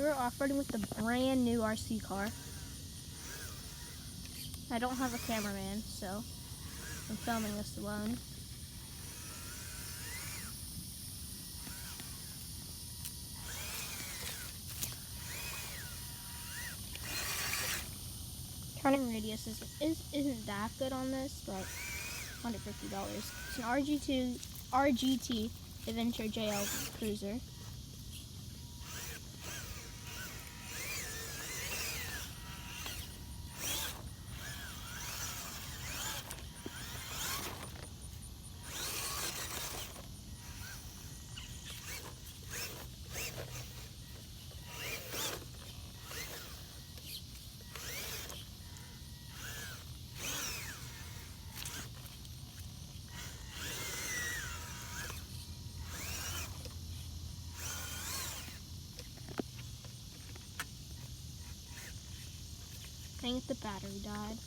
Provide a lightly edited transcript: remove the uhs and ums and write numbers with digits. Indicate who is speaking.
Speaker 1: we're off-roading with the brand new RC car. I don't have a cameraman, so I'm filming this alone. Turning radius isn't that good on this, but $150. It's an RGT Adventure JL Cruiser. Dang it, the battery died.